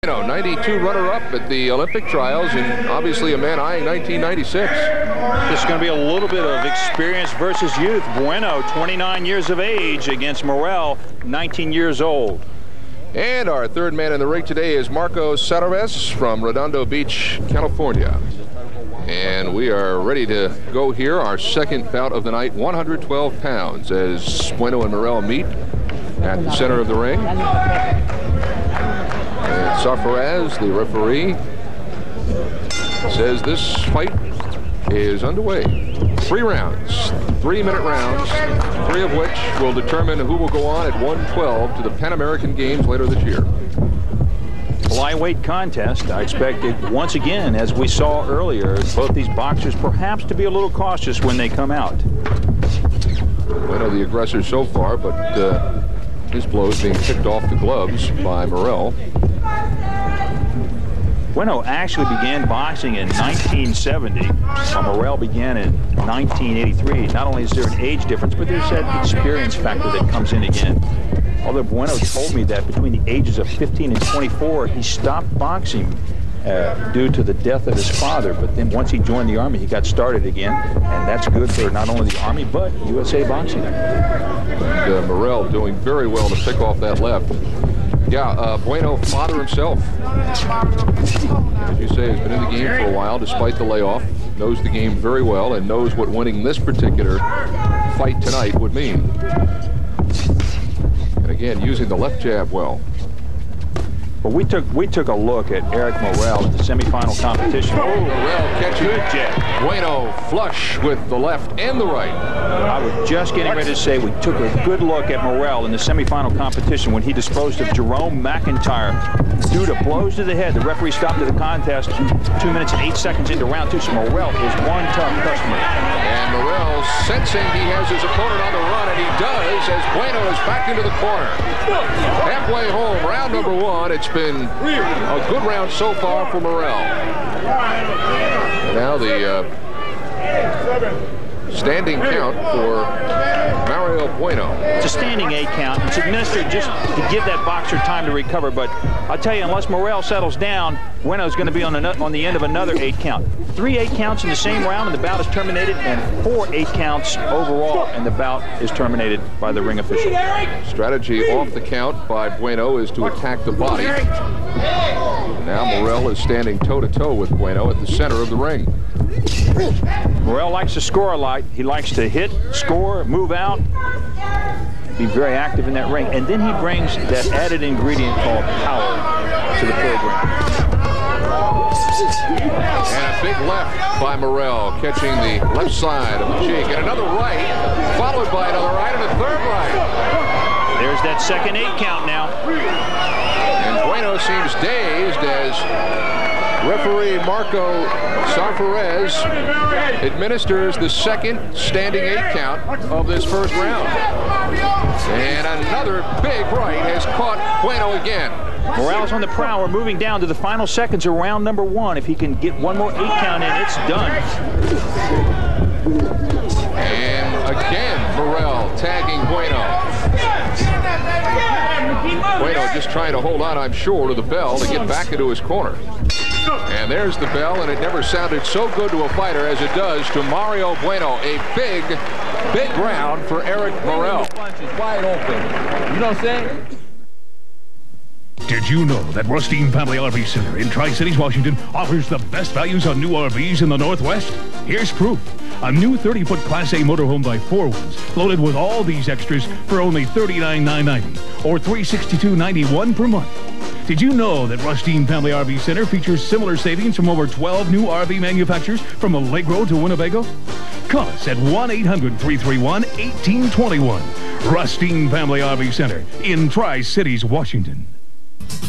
92 runner-up at the Olympic trials, and obviously a man eyeing 1996. This is going to be a little bit of experience versus youth. Bueno, 29 years of age, against Morel, 19 years old. And our third man in the ring today is Marco Sarves from Redondo Beach, California. And we are ready to go here, our second bout of the night, 112 pounds, as Bueno and Morel meet at the center of the ring. And Sarfaraz, the referee, says this fight is underway. 3 rounds, 3-minute rounds, 3 of which will determine who will go on at 112 to the Pan American Games later this year. Flyweight contest. I expected once again, as we saw earlier, both these boxers perhaps to be a little cautious when they come out. Bueno, the aggressor so far, but his blows being picked off the gloves by Morel. Bueno actually began boxing in 1970, while Morel began in 1983. Not only is there an age difference, but there's that experience factor that comes in again. Although Bueno told me that between the ages of 15 and 24, he stopped boxing due to the death of his father. But then once he joined the Army, he got started again, and that's good for not only the Army, but USA boxing. And Morel doing very well to pick off that left. Yeah, Bueno, father himself, as you say, has been in the game for a while despite the layoff, knows the game very well, and knows what winning this particular fight tonight would mean. And again, using the left jab well. Well, we took a look at Eric Morel at the semifinal competition. Oh, Morel catching good jab. Bueno flush with the left and the right. I was just getting ready to say we took a good look at Morel in the semifinal competition when he disposed of Jerome McIntyre due to blows to the head. The referee stopped the contest 2 minutes and 8 seconds into round 2, so Morel is one tough customer. And Morel sensing he has his opponent on the run, and he does, as Bueno is back into the corner. Halfway home, round number 1. It's been a good round so far for Morel. And now the standing count for Mario Bueno. It's a standing 8 count. It's administered just to give that boxer time to recover. But I'll tell you, unless Morel settles down, Bueno's going to be on the end of another 8 count. 3 8 counts in the same round, and the bout is terminated, and 4 8 counts overall, and the bout is terminated by the ring official. Strategy off the count by Bueno is to attack the body. Now Morel is standing toe-to-toe with Bueno at the center of the ring. Morel likes to score a lot. He likes to hit, score, move out, be very active in that ring. And then he brings that added ingredient called power to the program. And a big left by Morel, catching the left side of the cheek. And another right, followed by another right and a third right. There's that second 8 count now. And Bueno seems dazed as referee Marco Sarfaraz administers the second standing 8 count of this first round. And another big right has caught Bueno again. Morel's on the prowl. We're moving down to the final seconds of round number 1. If he can get one more 8 count in, it's done. And again, Morel tagging Bueno. Bueno just trying to hold on, I'm sure, to the bell to get back into his corner. And there's the bell, and it never sounded so good to a fighter as it does to Mario Bueno. A big, big round for Eric Morel. Wide open. You know what I'm saying? Did you know that Rustine Family RV Center in Tri-Cities, Washington offers the best values on new RVs in the Northwest? Here's proof. A new 30-foot Class A motorhome by 4Winds, loaded with all these extras for only $39,990 or $362.91 per month. Did you know that Rustine Family RV Center features similar savings from over 12 new RV manufacturers from Allegro to Winnebago? Call us at 1-800-331-1821. Rustine Family RV Center in Tri-Cities, Washington.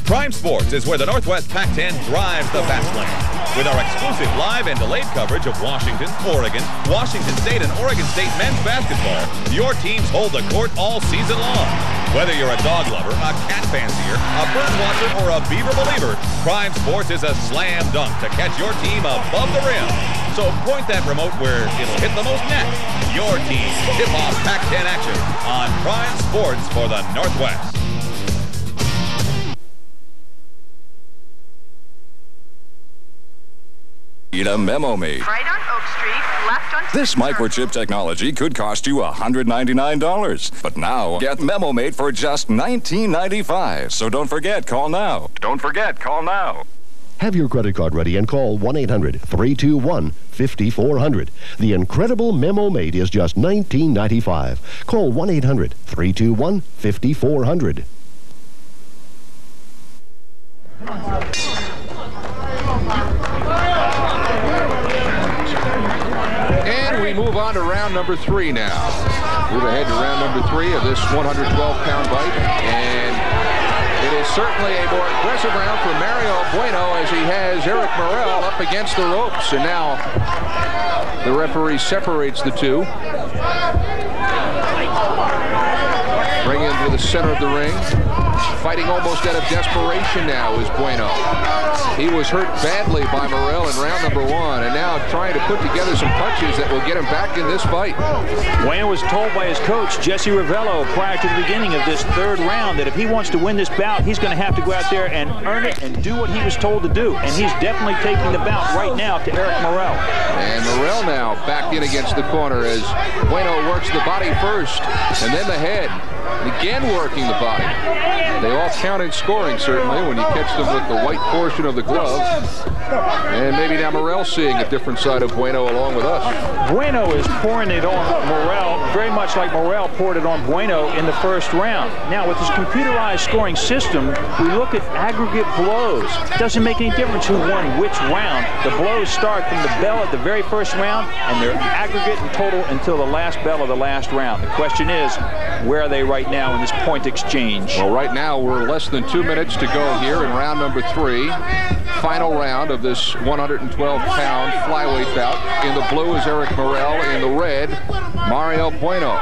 Prime Sports is where the Northwest Pac-10 drives the fast lane. With our exclusive live and delayed coverage of Washington, Oregon, Washington State, and Oregon State men's basketball, your teams hold the court all season long. Whether you're a dog lover, a cat fancier, a bird watcher, or a beaver believer, Prime Sports is a slam dunk to catch your team above the rim. So point that remote where it'll hit the most net. Your team tip-off Pac-10 action on Prime Sports for the Northwest. need a memo made. Right on Oak Street, left on... This microchip technology could cost you $199. But now, get memo made for just $19.95. So don't forget, call now. Don't forget, call now. Have your credit card ready and call 1-800-321-5400. The incredible Memo Mate is just $19.95. Call 1-800-321-5400. And we move on to round number 3 now. Move ahead to round number 3 of this 112-pound fight. And it is certainly a more aggressive round for Mario Bueno as he has Eric Morel up against the ropes. And now the referee separates the two. Bring him to the center of the ring. Fighting almost out of desperation now is Bueno. He was hurt badly by Morel in round number 1, and now trying to put together some punches that will get him back in this fight. Bueno was told by his coach, Jesse Ravello, prior to the beginning of this 3rd round, that if he wants to win this bout, he's going to have to go out there and earn it and do what he was told to do. And he's definitely taking the bout right now to Eric Morel. And Morel now back in against the corner as Bueno works the body first, and then the head. And again working the body. They all count in scoring, certainly, when you catch them with the white portion of the glove. And maybe now Morel seeing a different side of Bueno along with us. Bueno is pouring it on Morel, very much like Morel poured it on Bueno in the 1st round. Now, with this computerized scoring system, we look at aggregate blows. It doesn't make any difference who won which round. The blows start from the bell at the very 1st round, and they're aggregate in total until the last bell of the last round. The question is, where are they right now in this point exchange? Well, right now we're less than 2 minutes to go here in round number 3. Final round of this 112-pound flyweight bout. In the blue is Eric Morel. In the red, Mario Bueno.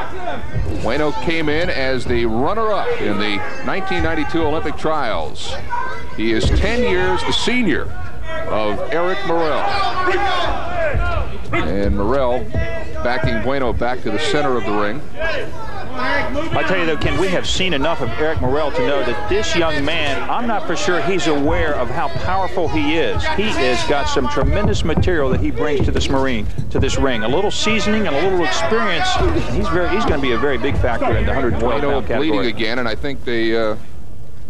Bueno came in as the runner-up in the 1992 Olympic trials. He is 10 years the senior of Eric Morel. And Morel backing Bueno back to the center of the ring. I tell you though, Ken, we have seen enough of Eric Morel to know that this young man, I'm not for sure he's aware of how powerful he is. He has got some tremendous material that he brings to this ring. A little seasoning and a little experience. He's going to be a very big factor in the 112-pound category. Bleeding again, and I think they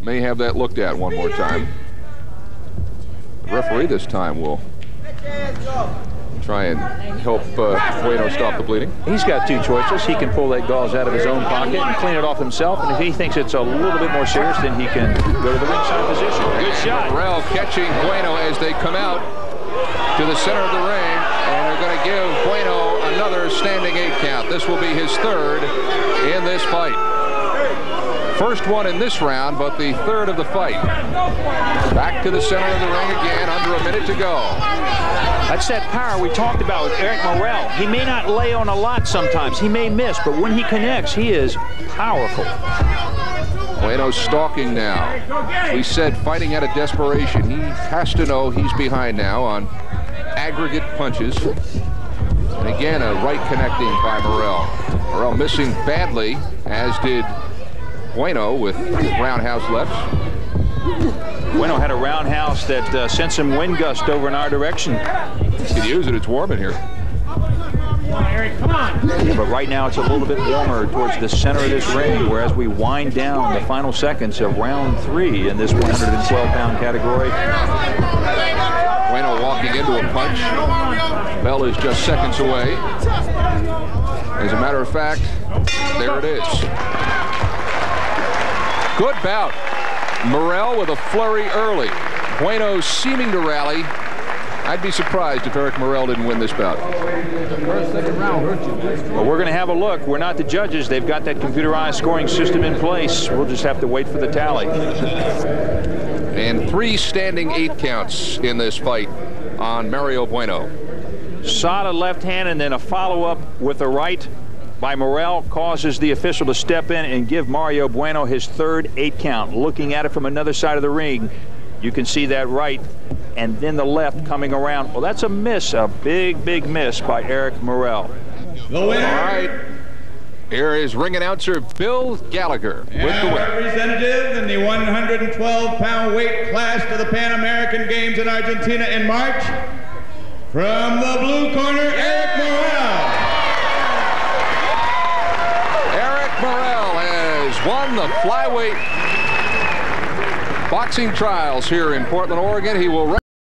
may have that looked at one more time. The referee this time will try and help Bueno stop the bleeding. He's got 2 choices. He can pull that gauze out of his own pocket and clean it off himself, and if he thinks it's a little bit more serious, then he can go to the ringside position. Good shot. Morel catching Bueno as they come out to the center of the ring, and they're going to give Bueno another standing 8 count. This will be his 3rd in this fight. First one in this round, but the 3rd of the fight. Back to the center of the ring again, under a minute to go. That's that power we talked about with Eric Morel. He may not lay on a lot sometimes. He may miss, but when he connects, he is powerful. Bueno stalking now. We said fighting out of desperation. He has to know he's behind now on aggregate punches. And again, a right connecting by Morel. Morel missing badly, as did Bueno with roundhouse lefts. Bueno had a roundhouse that sent some wind gust over in our direction. You can use it. It's warm in here. Come on, Eric, come on. But right now it's a little bit warmer towards the center of this ring, whereas we wind down the final seconds of round 3 in this 112-pound category. Bueno walking into a punch. Bell is just seconds away. As a matter of fact, there it is. Good bout. Morel with a flurry early. Bueno seeming to rally. I'd be surprised if Eric Morel didn't win this bout. Well, we're going to have a look. We're not the judges. They've got that computerized scoring system in place. We'll just have to wait for the tally. And 3 standing 8 counts in this fight on Mario Bueno. Solid left hand and then a follow-up with the right by Morel causes the official to step in and give Mario Bueno his 3rd 8 count. Looking at it from another side of the ring, you can see that right and then the left coming around. Well, that's a miss, a big, big miss by Eric Morel. The winner. All right. Here is ring announcer Bill Gallagher with the win. Representative in the 112-pound weight class to the Pan American Games in Argentina in March, From the blue corner, Eric Morel. Eric Morel has won the flyweight boxing trials here in Portland, Oregon. He will